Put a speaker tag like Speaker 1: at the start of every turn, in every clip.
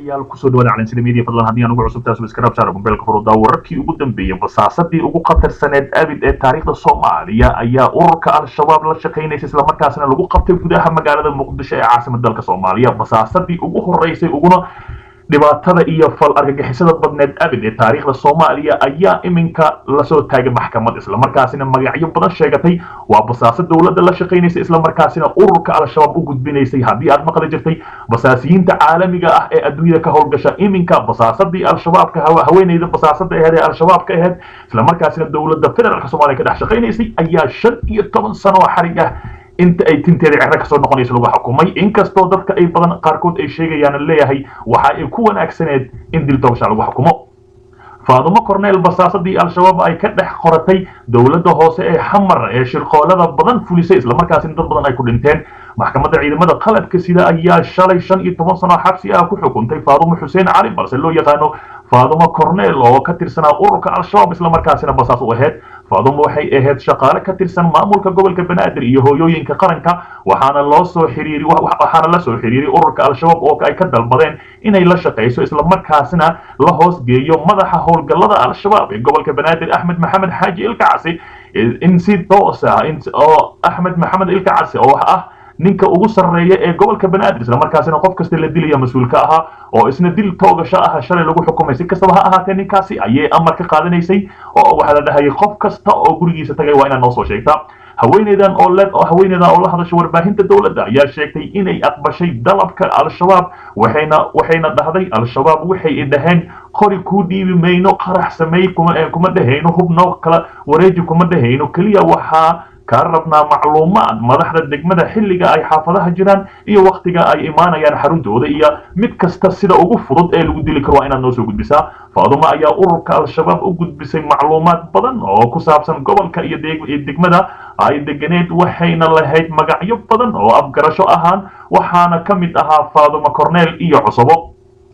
Speaker 1: yaal kusoo dhawaada calansiga media fadlan haddii aan ugu cusub taas iskaraab saar mobilka furuda wararkii ugu dambeeyay basaasadii ugu qatarsaneed abid ee taariikhda Soomaaliya ayaa ururka al-shabaab la shaqeynayay isla markaasna lagu qabtay gudaha magaalada Muqdisho ee caasimadda dalka Soomaaliya basaasadii ugu horeysay uguna dhibaatada iyo fal argagixisada badneed abid ee taariikhda Soomaaliya ayaa iminka la soo taagay maxkamad isla markaasina magacyo badan sheegatay waa basaasad dawladda la shaqeynaysa isla markaasina ururka al-shabaab u gudbinaysay haddii aad maqli jirtay basaasiyiinta caalamiga ah ee adduunyada ka howlgasha iminka basaasadii al-shabaabka haweeneyda basaasada ahayd ee al-shabaabka ahayd isla markaasina dawladda federaalka Soomaaliya ka dhex shaqeynaysay ayaa 15 sano xarig ah inta ay tinteeda cirra ka soo noqonayso lagu xukumay inkastoo dadka ay badan qaarkood ay sheegayaan leeyahay waxa ay ku wanaagsaneed in dil toosha lagu xukumo Faadumo Corneel basaasadii al-shabaab ay ka dhex qoratay dawladda hoose ee Xamar ee shirqoolada badan fulisay isla markaasina dad badan ay ku dhinteen maxkamadda ciidamada qalabka sida ayaa shalay 15 sano xabsi ah ku xukuntay Faadumo Xuseen Cali balse loo yaqaano Faadumo Corneel oo ka tirsanaa ururka al-shabaab isla markaasina basaas u ahayd Faadumo waxay ahayd shaqaale ka tirsan maamulka gobolka Banaadir iyo hooyooyinka qaranka waxaana la soo xiriiray ururka al-shabaab oo ay ka dalbadeen inay la shaqeyso isla markaasina la hoos geeyo madaxa howlgallada al-shabaab ee gobolka Banaadir Axmed Maxamed Xaaji Ilkacsi in si toos ah oo Axmed Maxamed Ilkacsi oo ah ninka ugu sareeya ee gobolka Banaadir isla markaasina qof kasta la dilaya mas'uulka aha oo isna dil toogasho ah shalay lagu xukumay si kastaba ha ahaatee ninkaasi ayay amar ka qaadanaysay oo waxa la dhahay qof kasta oo gurigiisa tagay waa inaan noo soo sheegtaa haweeneydan oo la hadashay warbaahinta dawladda ayaa sheegtay inay aqbashay dalabka al-shabaab waxayna dhahday al-shabaab waxay dhaheen qori ku dhiibi mayno qarax sameey kuma dhahayno hubno kala wareeji kuma dhahayno kaliya waxa ka rabnaa macluumaad madaxda degmada xilliga ay xaafadaha jiraan iyo waqtiga ay imaanayaan xaruntooda iyo mid kasta sida ugu fudud ee lagu dili karo waa inaad noo soo gudbisaa Faadumo ayaa ururka al-shabaab u gudbisay macluumaad badan oo ku saabsan gobolka iyo degmada ay deganeed waxayna lahayd magacyo badan oo afgarasho ahaan waxaana ka mid ahaa Faadumo Corneel iyo Cusabo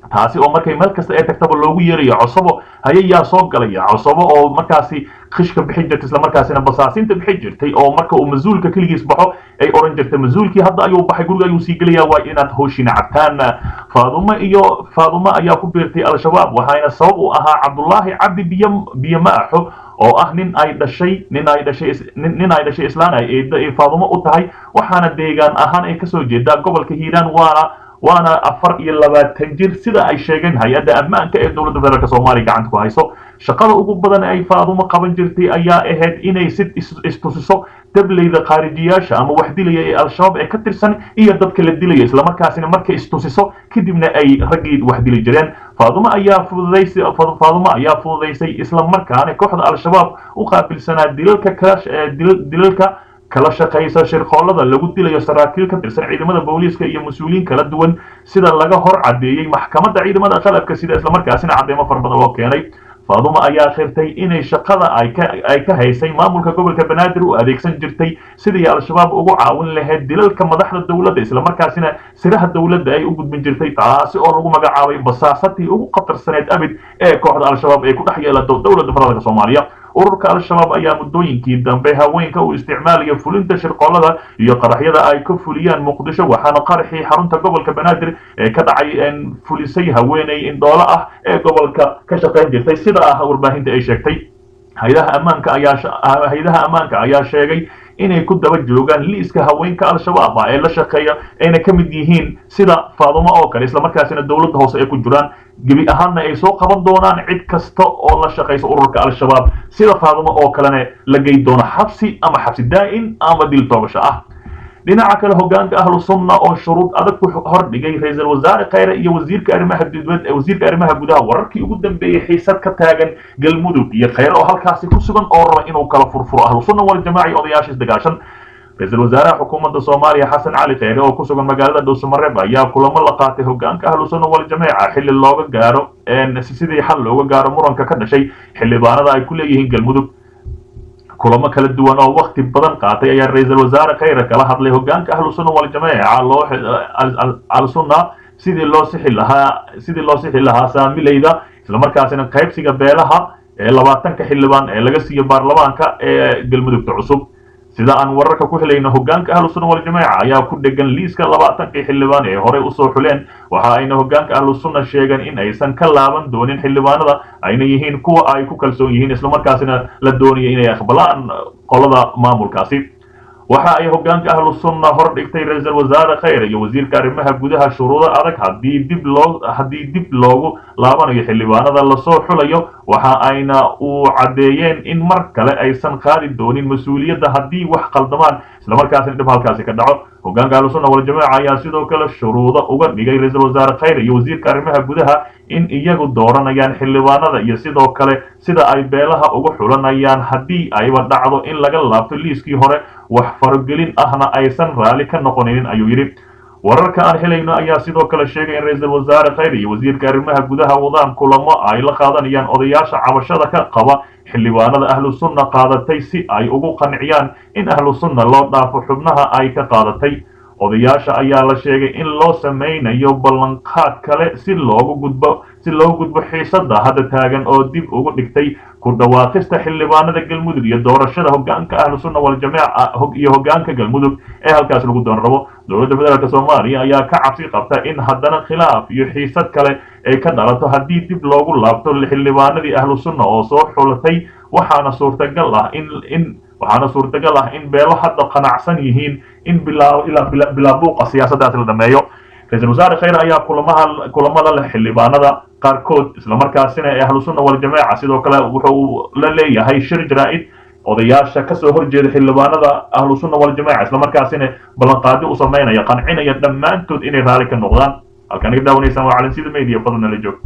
Speaker 1: taasi oo markay meel kasta ay tagtaba loogu yeerayo Cusabo hayayaa soo galaya Cusabo oo markaasi khishka bixin jirtay isla markaasina basaasinta bixin jirtay oo marka uu masuulka kaligiis baxo ay oran jirtay masuulkii hadda ayuu baxay guriga ayuu sii galaya waa inaad hooshina cabtaan Faadumo ayaa ku biirtay al-shabaab waxayna sabab u ahaa Cabdullaahi Cabdi Biyamaaxo oo ah nin ay dhashay islaan ay Faadumo u tahay waxaana deegaan ahaan ay ka soo jeedaa gobolka Hiiraan waana 24 jir sida ay sheegeen hay'adda ammaanka ee dawladda federaalka Soomaaliya gacanta ku hayso shaqada ugu badan ay Faadumo qaban jirtay ayaa ahayd inay istusiso dableyda qaarijiyaasha ama wax dilaya ee al-shabaab ee ka tirsan iyo dadka la dilaya isla markaasina markay istusiso kadibna ay ragii wax dili jireen Faadumo ayaa fududeysay isla markaana kooxda al-shabaab u qaabilsanaa dilalka kala shaqeysa shirqoolada lagu dilayo saraakiil ka tirsan ciidamada booliiska iyo mas'uuliyiin kala duwan sida laga hor cadeeyay maxkamadda ciidamada qalabka sida isla markaasina cadeemo farbadan loo keenay Faadumo ayaa qirtay inay shaqada ay ka haysay maamulka gobolka Banaadir u adeegsan jirtay sidii al-shabaab ugu caawin lahayd dilalka madaxda dawladda isla markaasina siraha dawladda ay u gudbin jirtay taasi oo lagu magacaabay basaasadii ugu qatarsaneed abid ee kooxda al-shabaab ee ku dhex yeelato dawladda federaalka Soomaaliya ururka al-shabaab ayaa muddooyinkii dambe haweenka u isticmaalaya fulinta shirqoolada iyo qaraxyada ay ka fuliyaan Muqdisho waxaana qaraxii xarunta gobolka Banaadir ee ka dhacay fulisay haweeney indhoolo ah ee gobolka ka shaqeyn jirtay sida warbaahinta ay sheegtay hay'adaha ammaanka ayaa sheegay inay ku daba joogaan liiska haweenka al-shabaab ee la shaqeeya ayna ka mid yihiin sida Faadumo oo kale isla markaasina dawladda hoose ay ku jiraan gabi ahaanna ay soo qaban doonaan cid kasta oo la shaqeysa ururka al-shabaab sida Faadumo oo kalena la geey doono xabsi ama xabsi daa'im ama dil toogasho ah dhinaca kale hoggaanka ahlu sunna oo shuruud adag ku hordhigay ra'iisul wasaare Khayre iyo wasiirka arrimaha gudaha wararkii ugu dambeeyay xiisad ka taagan galmudug iyo Khayre oo halkaasi ku sugan oo raba inuu kala furfuro ahlu sunna wal jamaaci odayaasha dagaashan ra'iisul wasaaraha xukuumadda Soomaaliya Xasan Cali Khayre oo ku sugan magaalada Dhuusamareeb ayaa kulamo la qaatay hoggaanka ahlu sunna wal jamaaci xilli looga gaaro sidii xal looga gaaro muranka ka dhashay xildhibaanada ay ku leeyihiin galmudug kulamo kala duwan oo waqti badan qaatay ayaa ra'iisul wasaare Khayre kala hadlay hoggaanka ahlu sunna wal jamaaci al-sunna sidii loo sixi lahaa saamileyda isla markaasina qaybsiga beelaha ee 20 xildhibaan ee laga siiyo baarlamaanka ee galmudugta cusub sida aan wararka ku helayno hoggaanka ahlu sunna wal jamaa ayaa ku dhegan liiska 20 xildhibaan ee hore u soo xuleen waxa ayna hoggaanka ahlu sunna sheegeen in aysan ka laaban doonin xildhibaanada ayna yihiin kuwa ay ku kalsoon yihiin isla markaasina la doonayo inay aqbalaan qolada maamulkaasi waxa ay hoggaanka ahlu sunna hor dhigtay ra'iisul wasaare khayr iyo wasiirka arrimaha gudaha shuruudo adag haddii dib loogu laabanayo xildhibaanada la soo xulayo waxa ayna u cadeeyeen in mar kale aysan qaadi doonin mas'uuliyadda haddii wax qaldamaan isla markaasina dib halkaasi ka dhaco hoggaanka ahlu sunna wal jamaa ayaa sidoo kale shuruudo uga dhigay ra'iisul wasaare khayr iyo wasiirka arrimaha gudaha in iyagu dooranayaan xildhibaanada iyo sidoo kale sida ay beelaha ugu xulanayaan haddii ayba dhacdo in laga laabto liiskii hore wax faragelin ahna aysan raali ka noqonin ayuu yidhi wararka aan helayno ayaa sidoo kale sheegay in ra'iisul wasaare khayr iyo wasiirka arrimaha gudaha wadaan kulamo ay la qaadanayaan odayaasha cabashada ka qaba xildhibaanada ahlu sunna qaadatay si ay ugu qanciyaan in ahlu sunna loo dhaafo xubnaha ay ka qaadatay odayaasha ayaa la sheegay in loo sameynayo ballanqaad kale si loogu gudbo xiisada hadda taagan oo dib ugu dhigtay ku dhawaaqista xildhibaanada galmudug iyo doorashada hoggaanka ahlu sunna wal jamaa iyo hoggaanka galmudug ee halkaas lagu doon rabo dowladda federaalk Soomaaliya ayaa ka cabsi qabta in haddana khilaaf iyo xiisad kale ay ka dhalato haddii dib loogu laabto xildhibaanadii ahlu sunna oo soo xulatay waxaana suurtagal ah in beelo hadda qanacsan yihiin in bilaabuuqa siyaasaddaas la dhameeyo ra'iisul wasaare khayr ayaa kulamada leh xildhibaanada qaarkood isla markaasina ee ahlu sunna wal jamaa sidoo kale wuxuu la leeyahay shir jaraa'id odayaasha ka soo horjeeda xildhibaanada ahlu sunna wal jamaa isla markaasina ballanqaadi u sameynaya qancinaya dhammaantood inay raali ka noqdaan halkan iga daawanaysan waa calansida media fadlan la joog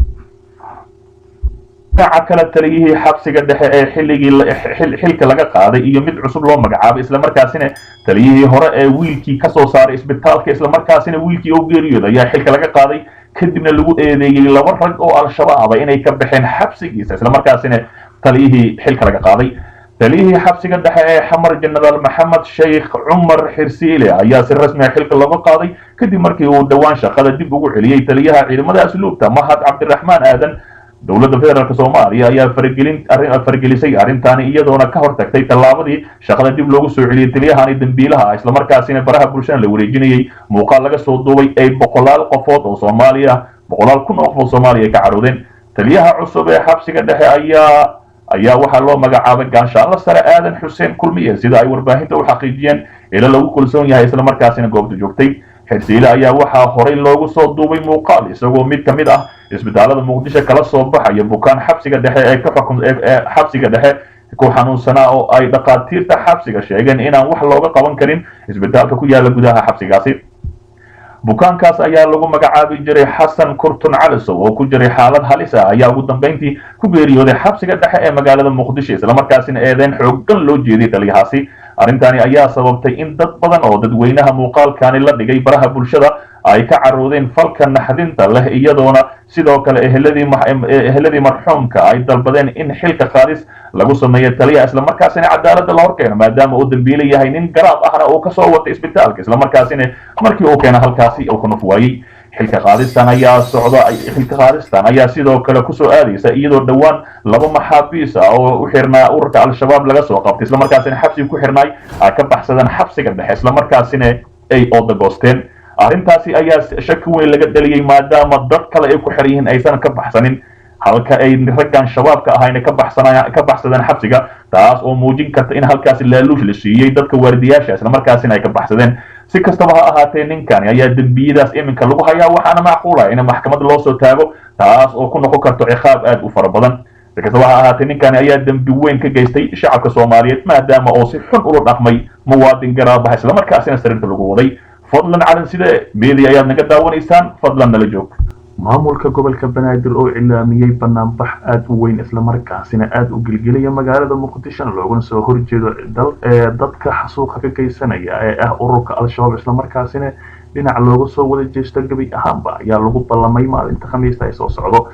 Speaker 1: kala taliyihii xabsiga dhexe ee xilka laga qaaday iyo mid cusub loo magacaabay isla markaasina taliyihii hore ee wiilkii ka soo saaray isbitaalka isla markaasina wiilkii oo geeriyooday ayaa xilka laga qaaday kadibna lagu eedeeyay laba rag oo al-shabaab inay ka baxeen xabsigiisa isla markaasina taliyihii xilka laga qaaday taliyihii xabsiga dhexe ee xamar jenaraal maxamed sheekh cumar xirsiile ayaa si rasmi ah xilka looga qaaday kadib markii uu dhawaan shaqada dib ugu celiyay taliyaha ciidamada asluubta mahad cabdiraxmaan aadan dowladda federaalk Soomaaliya ayaa fargelisay arrintaani iyadoona ka hortagtay tallaabadii shaqada dib loogu soo celiyay taliyahani dambiilaha isla markaasina baraha bulshada la wareejinayay muuqaal laga soo duubay ay boqolaal kun oo Soomaaliya ka caroodeen taliyaha cusub ee xabsiga dhexe ayaa waxaa loo magacaabay gaanshaanle sare aadan xuseen kulmiye sida ay warbaahinta u xaqiijiyeen ila lagu kalsoon yahay isla markaasina goobta joogtay xirsiile ayaa waxaa horey loogu soo duubay muuqaal isagoo mid ka mid ah isbitaalada muqdisho kala soo baxaya bukaan xabsiga dhexe ee xabsiga dhexe ku xanuunsanaa oo ay dhaqaatiirta xabsiga sheegeen inaan wax looga qaban karin isbitaalka ku yaala gudaha xabsigaasi bukaankaas ayaa lagu magacaabi jiray xasan kurtun calisow oo ku jiray xaalad halis ah ayaa ugu dambeyntii ku geeriyooday xabsiga dhexe ee magaalada muqdisho isla markaasina eedeyn xooggan loo jeediyay taliyahaasi arrintani ayaa sababtay in dad badan oo dadweynaha muuqaalkani la dhigay baraha bulshada ay ka caroodeen falka naxdinta leh iyadoona sidoo kale eheladii marxuumka ay dalbadeen in xilka qaadis lagu sameeyo taliyaha isla markaasina cadaaladda la horkeeno maadaama uu dambiile yahay nin garaab ahna uu kasoo watay isbitaalka isla markaasina markii uu keena halkaasi uu ka nuf waayey xilka qaadistan ayaa sidoo kale kusoo aadaysa iyadoo dhawaan laba maxaabiis ah oo u xirnaa ururka al-shabaab laga soo qabtay isla markaasina xabsiga ku xirnaay ay ka baxsadeen xabsiga dhexe isla markaasina ay oodagoosteen arrintaasi ayaa shaki weyn laga dhaliyay maadaama dad kale ay ku xiran yihiin aysan ka baxsanin halka ay raggan shabaabka ahayna ka baxsadeen xabsiga taas oo muujin karta in halkaasi laaluush la siiyey dadka waardiyaasha isla markaasina ay ka baxsadeen si kastaba ha ahaatee ninkani ayaa dembiyadaas iminka lagu hayaa waxaana macquula in maxkamad loo soo taago taas oo ku noqon karto ciqaab aad u fara badan si kastaba ha ahaatee ninkani ayaa dembi weyn ka geystay shacabka Soomaaliyeed maadaama oo si xun ula dhaqmay muwaadin garaab ah isla markaasina sariirta lagu waday fadlan calan sida media ayaad naga daawanaysaan fadlan nala joog maamulka gobolka banaadir oo cilaamiyay banaanbax aad u weyn isla markaasina aad u gilgilaya magaalada muqdisho looguna soo horjeedo dadka xasuuqa ka geysanaya ee ah ururka al-shabaab isla markaasina dhinac looga soo wada jeesto gabi ahaanba ayaa lagu ballamay maalinta khamiista ay soo socdo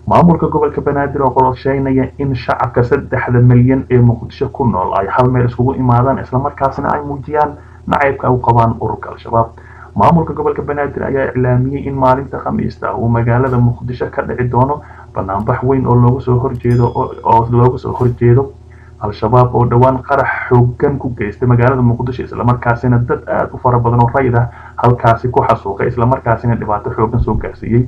Speaker 1: maamulka gobolka banaadir oo qorsheynaya in shacabka 3 milyan ee muqdisho ku nool ay hal meel iskugu imaadaan isla markaasina ay muujiyaan nacaybka u qabaan ururka al-shabaab maamulka gobolka banaadir ayaa iclaamiyay in maalinta khamiista uu magaalada muqdisho ka dhici doono banaanbax weyn oo looga soo horjeedo al-shabaab oo dhawaan qarax xooggan ku geystay magaalada muqdisho isla markaasina dad aad u fara badan oo rayid ah halkaasi ku xasuuqay isla markaasina dhibaato xooggan soo gaarsiiyay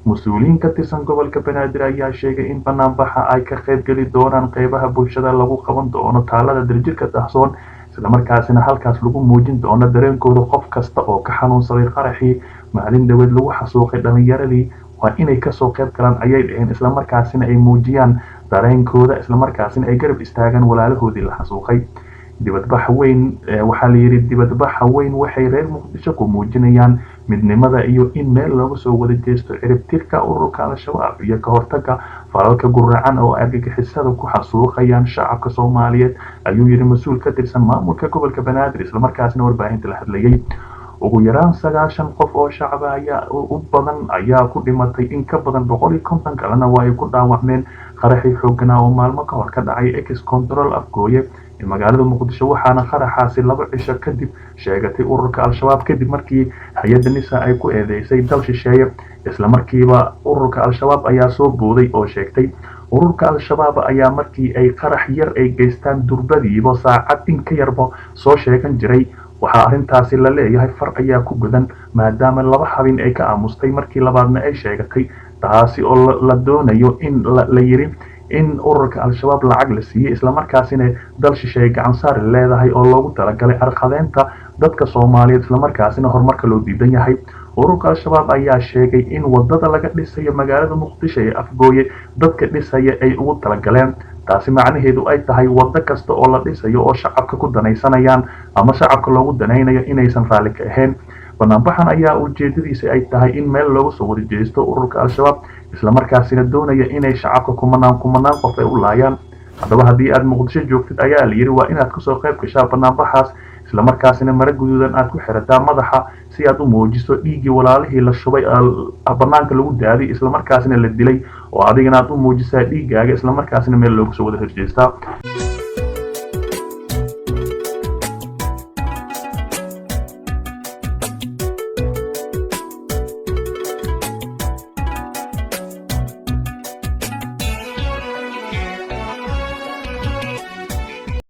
Speaker 1: mas-uuliyiin ka tirsan gobolka banaadir ayaa sheegay in banaanbaxa ay ka qayb geli doonaan qeybaha bulshada lagu qaban doono taalada daljirka dahsoon isla markaasina halkaas lagu muujin doono dareenkooda qof kasta oo ka xanuunsaday qaraxii maalin dhaweed lagu xasuuqay dhalinyaradii waa inay kasoo qayb galaan ayay dhaheen isla markaasina ay muujiyaan dareenkooda isla markaasina ay garab istaagaan walaalahoodii la xasuuqay dibadbax weyn waxaa la yidhi dibadbaxa weyn waxay reer muqdisho ku muujinayaan midnimada iyo in meel looga soo wada jeesto ciribtirka ururka al-shabaab iyo ka hortaga falalka guracan oo argagixisada ku xasuuqayaan shacabka soomaaliyeed ayuu yidhi mas-uul ka tirsan maamulka gobolka banaadir isla markaasina warbaahinta la hadlayay ugu yaraan 9 qof oo shacab ayaa u badan ayaa ku dhimatay in ka badan 150 kalena waa ay ku dhaawacmeen qaraxii xoogganaa oo maalmo ka hor ka dhacay ex control afgooye ee magaalada muqdisho waxaana qaraxaasi 2 cisho kadib sheegatay ururka al-shabaab kadib markii hay-adda nisa ay ku eedeysay dal shisheeye isla markiiba ururka al-shabaab ayaa soo booday oo sheegtay ururka al-shabaab ayaa markii ay qarax yar ay geystaan durbadiiba saacad in ka yarba soo sheegan jiray waxaa arrintaasi la leeyahay far ayaa ku gudan maadaama 2 habeen ay ka aamustay markii labaadna ay sheegatay taasi oo la doonayo in la yiri in ururka al-shabaab lacag la siiyay isla markaasina dal shisheeye gacan saar leedahay oo loogu talagalay arqadeynta dadka Soomaaliyeed isla markaasina horumarka loo diidan yahay ururka al-shabaab ayaa sheegay in wadada laga dhisayo magaalada muqdisho ee afgooye dadka dhisaya ay ugu talagaleen taasi macnaheedu ay tahay wada kasta oo la dhisayo oo shacabka ku danaysanayaan ama shacabka loogu danaynayo inaysan raali ka ahayn banaanbaxan ayaa ujeedadiisa ay tahay in meel looga soo wada jeesto ururka al-shabaab isla markaasina doonaya inay shacabka kumanaan qof ay u laayaan haddaba haddii aad muqdisho joogtid ayaa la yiri waa inaad kasoo qayb gashaa banaanbaxaas isla markaasina mara guduudan aad ku xirataa madaxa si aad u muujiso dhiigii walaalihii la shubay banaanka lagu daaday isla markaasina la dilay oo adigana aad u muujisaa dhiigaaga isla markaasina meel looga soo wada horjeestaa